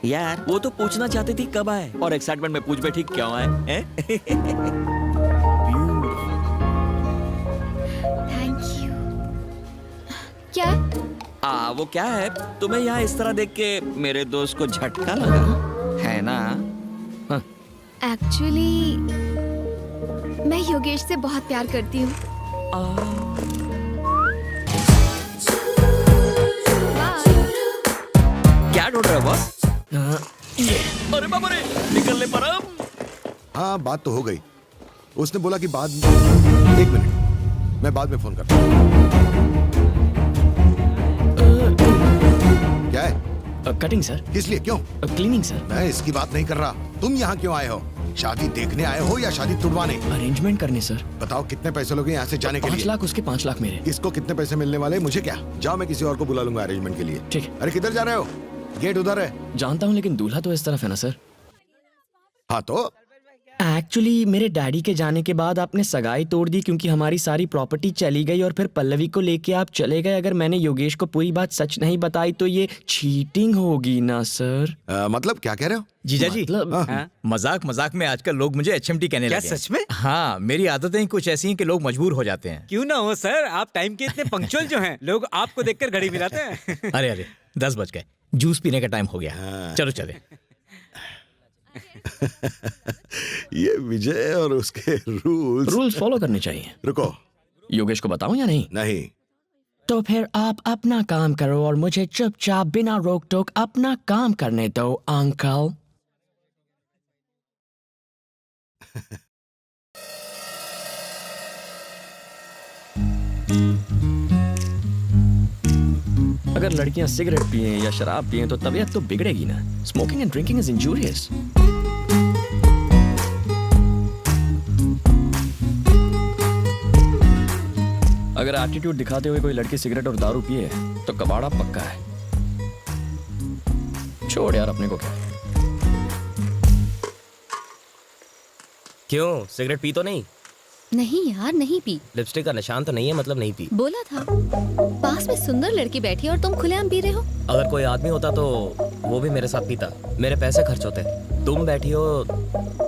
यार वो तो पूछना चाहती थी कब आए, और एक्साइटमेंट में पूछ बैठी क्यों आए हैं? Thank you. क्या है? वो क्या है, तुम्हें यहाँ इस तरह देख के मेरे दोस्त को झटका लगा है ना? एक्चुअली मैं योगेश से बहुत प्यार करती हूँ। क्या ढूंढ रहे हो बॉस? अरे बाबा रे, निकलने पर अब। हाँ बात तो हो गई। उसने बोला कि बाद एक मिनट, मैं बाद में फोन करता हूँ। क्या है? Cutting sir. किस लिए, क्यों? Cleaning sir. मैं इसकी बात नहीं कर रहा। तुम यहाँ क्यों आए हो? शादी देखने आए हो या शादी तुड़वाने? अरेंजमेंट करने सर। बताओ कितने पैसे लोगे यहाँ से जाने के लिए? 5 लाख उसके, 5 लाख मेरे। किसको कितने पैसे मिलने वाले, मुझे क्या? जाओ, मैं किसी और को बुला लूंगा अरेंजमेंट के लिए। ठीक। अरे किधर जा रहे हो? गेट उधर है। जानता हूँ, लेकिन दूल्हा तो इस तरफ है ना सर। हाँ तो एक्चुअली मेरे डैडी के जाने के बाद आपने सगाई तोड़ दी, क्योंकि हमारी सारी प्रॉपर्टी चली गई और फिर पल्लवी को लेके आप चले गए। अगर मैंने योगेश को पूरी बात सच नहीं बताई तो ये चीटिंग होगी ना सर? मतलब क्या कह रहे हो? जीजा जी, मतलब मजाक मजाक में आजकल लोग मुझे एचएमटी कहने लगे। क्या सच में? हाँ, मेरी आदतें कुछ ऐसी हैं कि लोग मजबूर हो जाते हैं। क्यों ना हो सर, आप टाइम के इतने पंक्चुअल जो हैं, लोग आपको देखकर घड़ी मिलाते हैं। अरे अरे 10 बज गए, जूस पीने का टाइम हो गया। चलो चले। ये विजय और उसके रूल्स फॉलो करने चाहिए। रुको, योगेश को बताऊं या नहीं? नहीं। तो फिर आप अपना काम करो और मुझे चुपचाप बिना रोक टोक अपना काम करने दो अंकल। अगर लड़कियां सिगरेट पिए या शराब पिए तो तबीयत तो बिगड़ेगी ना। Smoking and drinking is injurious. अगर एटीट्यूड दिखाते हुए कोई लड़की सिगरेट और दारू पिए तो कबाड़ा पक्का है। छोड़ यार, अपने को क्या। क्यों, सिगरेट पी तो नहीं? नहीं यार, नहीं पी। लिपस्टिक का निशान तो नहीं है, मतलब नहीं पी। बोला था। पास में सुंदर लड़की बैठी है और तुम खुलेआम पी रहे हो। अगर कोई आदमी होता तो वो भी मेरे साथ पीता, मेरे पैसे खर्च होते। तुम बैठी हो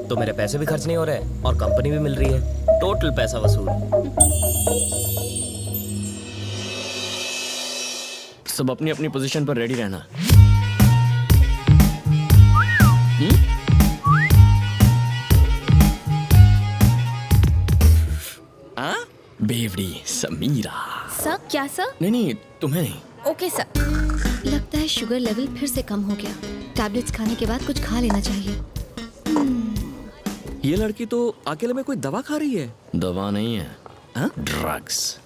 तो मेरे पैसे भी खर्च नहीं हो रहे और कंपनी भी मिल रही है। टोटल पैसा वसूल। सब अपनी अपनी पोजीशन पर रेडी रहना। बेवड़ी समीरा। सर? क्या सर? नहीं, तुम्हें नहीं। Okay sir. लगता है शुगर लेवल फिर से कम हो गया। टैबलेट्स खाने के बाद कुछ खा लेना चाहिए। ये लड़की तो अकेले में कोई दवा खा रही है। दवा नहीं है, ड्रग्स।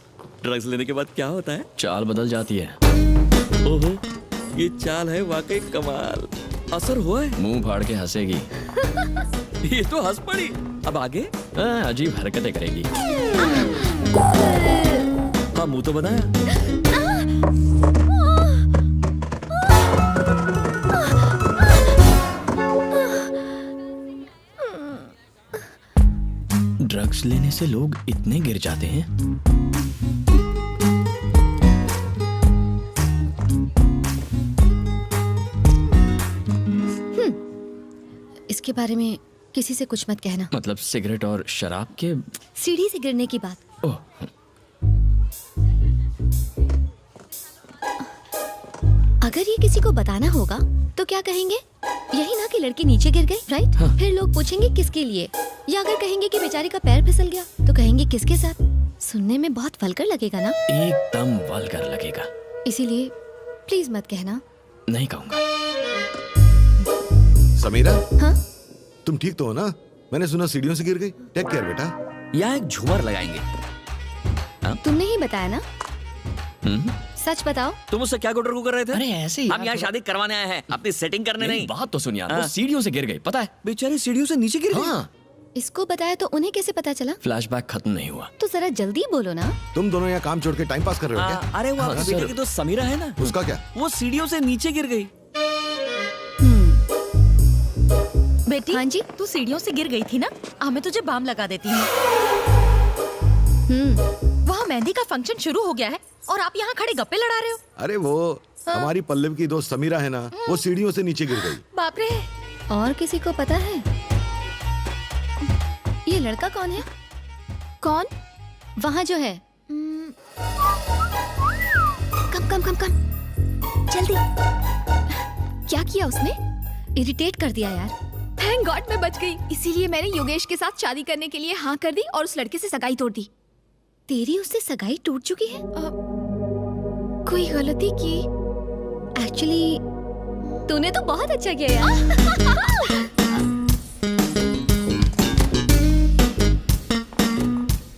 ड्रग्स लेने के बाद क्या होता है? चाल बदल जाती है। ओहो, ये चाल है वाकई कमाल। असर हुआ है? मुंह फाड़ के हंसेगी। ये तो हंस पड़ी। अब आगे? अजीब हरकतें करेगी। हाँ, मुंह तो बनाया। ड्रग्स लेने से लोग इतने गिर जाते हैं। इसके बारे में किसी से कुछ मत कहना। मतलब सिगरेट और शराब के? सीढ़ी से गिरने की बात। ओह, अगर ये किसी को बताना होगा तो क्या कहेंगे? यही ना कि लड़की नीचे गिर गई, राइट? हाँ। फिर लोग पूछेंगे किसके लिए, या अगर कहेंगे कि बेचारी का पैर फिसल गया तो कहेंगे किसके साथ। सुनने में बहुत वल्गर लगेगा ना? एकदम वल्गर लगेगा। इसीलिए प्लीज मत कहना। नहीं कहूंगा। समीरा, हाँ? तुम ठीक तो हो ना? मैंने सुना सीढ़ियों से गिर गई। टेक केयर बेटा। यहाँ एक झूमर लगाएंगे। तुमने ही बताया ना? सच बताओ। तुम उससे क्या गुटर कर रहे थे? अरे ऐसे ही हम यहाँ शादी करवाने आए हैं, अपनी सेटिंग करने नहीं। बात तो सुन यार, वो सीढ़ियों से गिर गई, पता है? बेचारी सीढ़ियों से नीचे गिर गई। हाँ। इसको बताया तो उन्हें कैसे पता चला? फ्लैशबैक खत्म नहीं हुआ। तो जरा जल्दी बोलो ना। तुम दोनों यहाँ काम छोड़ के टाइम पास कर रहे हो क्या? अरे वो आपके बेटे की तो समीरा है ना, उसका क्या? वो सीढ़ियों से नीचे गिर गई। बेटी, हाँ जी? तू सीढ़ियों से गिर गई थी ना, मैं तुझे बाम लगा देती हूँ। वहाँ मेहंदी का फंक्शन शुरू हो गया है और आप यहाँ खड़े गप्पे लड़ा रहे हो। अरे वो हमारी पल्लवी की दोस्त समीरा है ना, वो सीढ़ियों से नीचे गिर गई। बाप रे। और किसी को पता है ये लड़का कौन है? कौन? वहाँ जो है। कम कम कम कम जल्दी। क्या किया उसने? इरिटेट कर दिया यार। थैंक गॉड मैं बच गई। इसीलिए मैंने योगेश के साथ शादी करने के लिए हाँ कर दी और उस लड़के से सगाई तोड़ दी। तेरी उससे सगाई टूट चुकी है? कोई गलती की? एक्चुअली तूने तो बहुत अच्छा किया यार।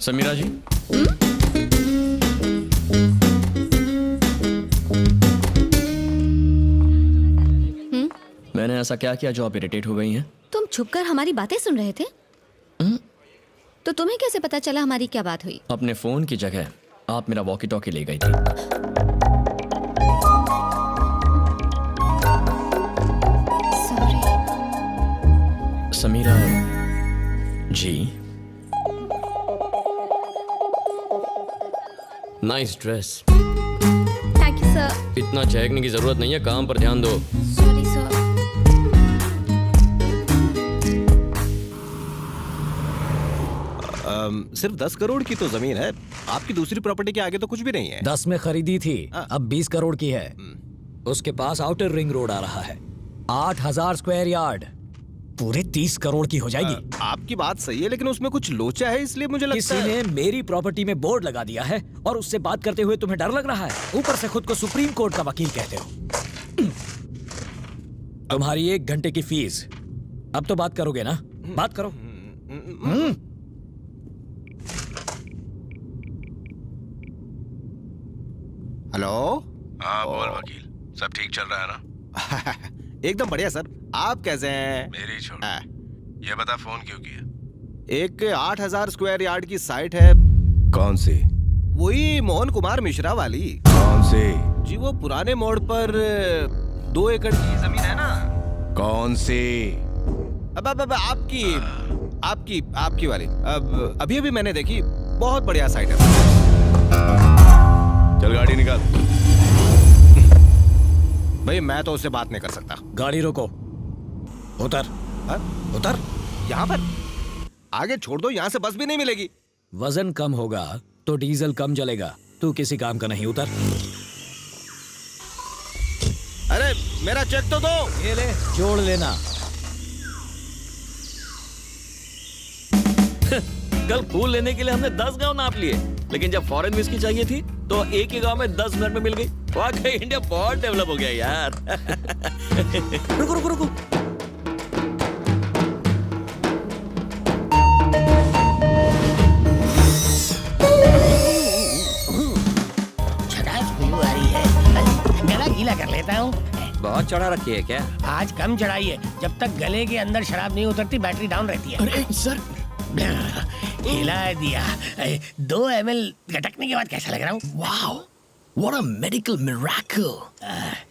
समीरा जी, मैंने ऐसा क्या किया जो आप इरिटेट हो गई हैं? तुम छुपकर हमारी बातें सुन रहे थे? तो तुम्हें कैसे पता चला हमारी क्या बात हुई? अपने फोन की जगह आप मेरा वॉकी टॉकी ले गई थी। Sorry. Samira ji, nice dress. Thank you sir. इतना चहकने की जरूरत नहीं है, काम पर ध्यान दो। Sorry sir. सिर्फ 10 करोड़ की तो जमीन है, आपकी दूसरी प्रॉपर्टी के आगे तो कुछ भी नहीं है। 10 में खरीदी थी, अब 20 करोड़ की है। उसके पास आउटर रिंग रोड आ रहा है, 8000 स्क्वायर यार्ड, पूरे 30 करोड़ की हो जाएगी। आपकी बात सही है, लेकिन उसमें कुछ लोचा है, इसलिए मुझे लगता किसी है ने मेरी प्रॉपर्टी में बोर्ड लगा दिया है और उससे बात करते हुए तुम्हें डर लग रहा है। ऊपर से खुद को सुप्रीम कोर्ट का वकील कहते हो। तुम्हारी 1 घंटे की फीस। अब तो बात करोगे ना? बात करो। हेलो। हाँ बोल वकील, सब ठीक चल रहा है ना? एकदम बढ़िया सर, आप कैसे हैं? मेरी छोड़, ये बता फोन क्यों किया? एक 8000 स्क्वायर यार्ड की साइट है। कौन सी? वही मोहन कुमार मिश्रा वाली। कौन सी? जी वो पुराने मोड़ पर 2 एकड़ की जमीन है ना। कौन सी? अब आपकी वाली। अब अभी मैंने देखी, बहुत बढ़िया साइट है। चल गाड़ी निकाल। भाई मैं तो उससे बात नहीं कर सकता। गाड़ी रोको, उतर। उतर? यहाँ पर? आगे छोड़ दो, यहाँ से बस भी नहीं मिलेगी। वजन कम होगा तो डीजल कम जलेगा, तू किसी काम का नहीं, उतर। अरे मेरा चेक तो दो। ये ले, जोड़ लेना। कल फूल लेने के लिए हमने 10 गांव नाप लिए, लेकिन जब फॉरेन विस्की चाहिए थी तो एक ही गांव में 10 मिनट में मिल गई। वाकई इंडिया बहुत डेवलप हो गया यार। रुको रुको रुको, गला गीला कर लेता हूँ। बहुत चढ़ा रखी है क्या? आज कम चढ़ाई है, जब तक गले के अंदर शराब नहीं उतरती बैटरी डाउन रहती है। अरे सर, हिला दिया। 2 ml गटकने के बाद कैसा लग रहा हूँ? Wow, what a medical miracle.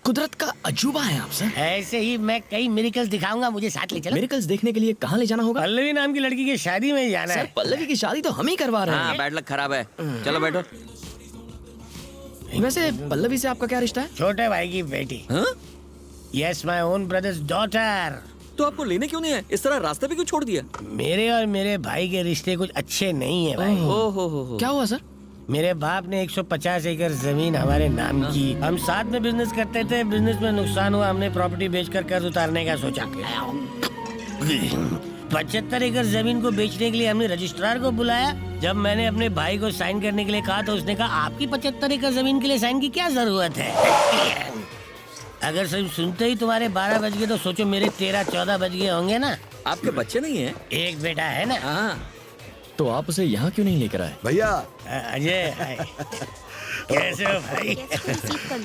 कुदरत का अजूबा है आप सर। ऐसे ही मैं कई मिरेकल्स दिखाऊंगा, मुझे साथ ले चलो। मिरेकल्स देखने के लिए कहाँ ले जाना होगा? पल्लवी नाम की लड़की की शादी में जाना सर है। पल्लवी की शादी तो हम ही करवा रहे हाँ, हैं। बैड लक खराब है। चलो बैठो। वैसे पल्लवी से आपका क्या रिश्ता है? छोटे भाई की बेटी। Yes, my own brothers daughter. तो आपको लेने क्यों नहीं है? इस तरह रास्ते पे क्यों छोड़ दिया? मेरे और मेरे भाई के रिश्ते कुछ अच्छे नहीं है भाई। ओहो, क्या हुआ सर? मेरे बाप ने 150 एकड़ जमीन हमारे नाम की। हम साथ में बिजनेस करते थे, बिजनेस में नुकसान हुआ, हमने प्रॉपर्टी बेचकर कर्ज उतारने का सोचा। 75 एकड़ जमीन को बेचने के लिए हमने रजिस्ट्रार को बुलाया। जब मैंने अपने भाई को साइन करने के लिए कहा तो उसने कहा आपकी 75 एकड़ जमीन के लिए साइन की क्या जरूरत है? अगर सिर्फ सुनते ही तुम्हारे 12 बज गए तो सोचो मेरे 13-14 बज गए होंगे ना। आपके बच्चे नहीं है? एक बेटा है ना। हाँ। तो आप उसे यहाँ क्यों नहीं लेकर आए? भैया अजय, कैसे हो भाई?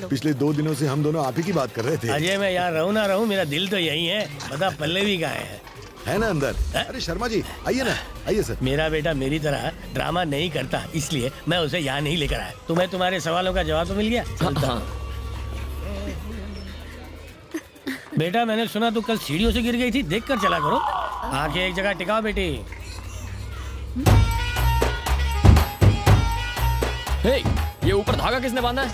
पिछले 2 दिनों से हम दोनों आप ही की बात कर रहे थे। अजय मैं यहाँ रहूँ ना रहूँ, मेरा दिल तो यही है। बता पल्लवी कहाँ है ना अंदर? अरे शर्मा जी आइए ना, आइए सर। मेरा बेटा मेरी तरह ड्रामा नहीं करता, इसलिए मैं उसे यहाँ नहीं लेकर आया। तुम्हें तुम्हारे सवालों का जवाब तो मिल गया? हाँ। बेटा मैंने सुना तू कल सीढ़ियों से गिर गई थी, देख कर चला करो। आंखें एक जगह टिकाओ बेटी। हे, ये ऊपर धागा किसने बांधा है?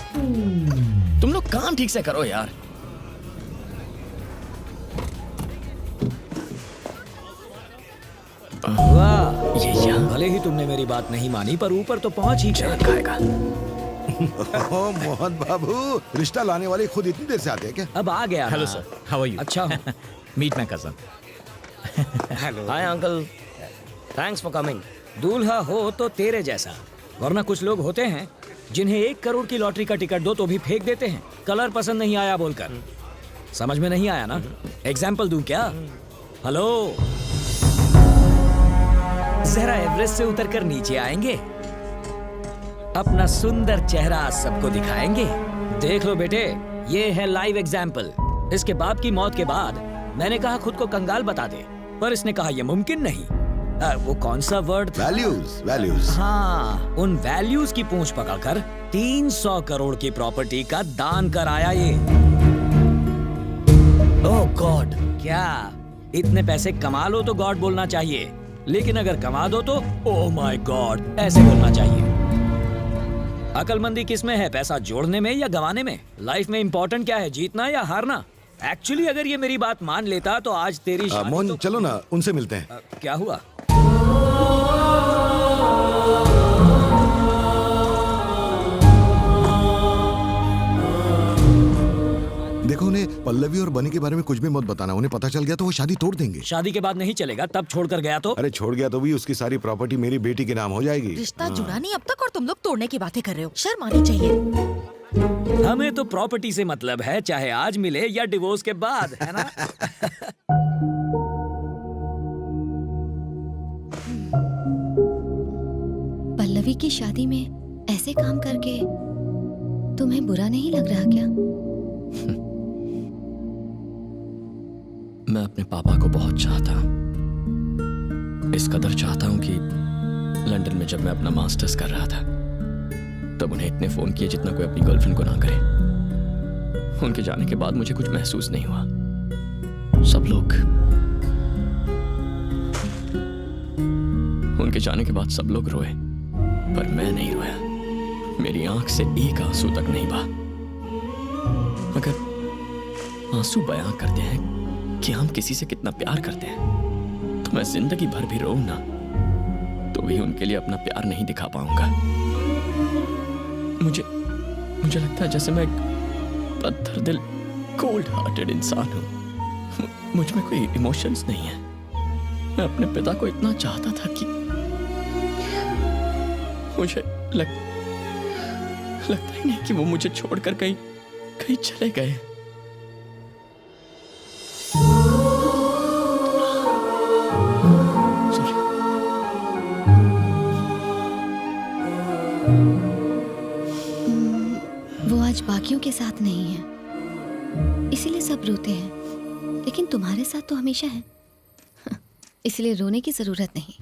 तुम लोग काम ठीक से करो यार। वाह, ये यहाँ भले ही तुमने मेरी बात नहीं मानी पर ऊपर तो पहुंच ही गए। खाएगा। ओह मोहन बाबू, रिश्ता लाने वाले खुद इतनी देर से आते हैं क्या? अब आ गया हेलो ना। Sir, how are you? अच्छा हूँ। Meet my cousin. Hello. Hi uncle, thanks for coming. दूल्हा हो तो तेरे जैसा, वरना कुछ लोग होते हैं जिन्हें 1 करोड़ की लॉटरी का टिकट दो तो भी फेंक देते हैं, कलर पसंद नहीं आया बोलकर। समझ में नहीं आया ना? एग्जाम्पल दूं क्या? हेलो, जरा एवरेस्ट से उतरकर नीचे आएंगे, अपना सुंदर चेहरा सबको दिखाएंगे। देख लो बेटे, ये है लाइव एग्जाम्पल। इसके बाप की मौत के बाद मैंने कहा खुद को कंगाल बता दे, पर इसने कहा यह मुमकिन नहीं। वो कौन सा वर्ड था? Values, values. हाँ, उन वैल्यूज की पूंछ पकड़कर 300 करोड़ की प्रॉपर्टी का दान कराया ये। ओह गॉड, क्या इतने पैसे कमा लो तो गॉड बोलना चाहिए, लेकिन अगर कमा दो तो ओह माय गॉड ऐसे बोलना चाहिए। अकलमंदी किस में है, पैसा जोड़ने में या गंवाने में? लाइफ में इंपॉर्टेंट क्या है, जीतना या हारना? एक्चुअली अगर ये मेरी बात मान लेता तो आज तेरी शादी मोहन तो... चलो ना, उनसे मिलते हैं। क्या हुआ? देखो, उन्हें पल्लवी और बनी के बारे में कुछ भी मत बताना। उन्हें पता चल गया तो वो शादी तोड़ देंगे। शादी के बाद नहीं चलेगा, तब छोड़कर गया तो? अरे छोड़ गया तो भी उसकी सारी प्रॉपर्टी मेरी बेटी के नाम हो जाएगी। रिश्ता जुड़ा नहीं अब तक और तुम लोग तोड़ने की बातें कर रहे हो, शर्म आनी चाहिए। हमें तो प्रॉपर्टी से मतलब है, चाहे आज मिले या डिवोर्स के बाद, है ना? पल्लवी की शादी में ऐसे काम करके तुम्हें बुरा नहीं लग रहा क्या? मैं अपने पापा को बहुत चाहता हूँ, इस कदर चाहता हूँ कि लंदन में जब मैं अपना मास्टर्स कर रहा था तब उन्हें इतने फोन किए जितना कोई अपनी गर्लफ्रेंड को ना करे। उनके जाने के बाद मुझे कुछ महसूस नहीं हुआ। सब लोग उनके जाने के बाद सब लोग रोए, पर मैं नहीं रोया। मेरी आंख से एक आंसू तक नहीं बहा। अगर आंसू बयां करते हैं कि हम किसी से कितना प्यार करते हैं, तो मैं जिंदगी भर भी रोऊं ना तो भी उनके लिए अपना प्यार नहीं दिखा पाऊंगा। मुझे लगता है जैसे मैं एक पत्थर दिल, कोल्ड हार्टेड इंसान हूं। मुझ में कोई इमोशंस नहीं है। मैं अपने पिता को इतना चाहता था कि मुझे लगता ही नहीं कि वो मुझे छोड़कर कहीं चले गए। वो आज बाकियों के साथ नहीं है, इसीलिए सब रोते हैं, लेकिन तुम्हारे साथ तो हमेशा है, इसलिए रोने की जरूरत नहीं।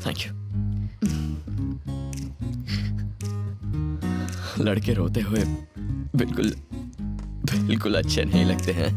Thank you. लड़के रोते हुए बिल्कुल अच्छे नहीं लगते हैं।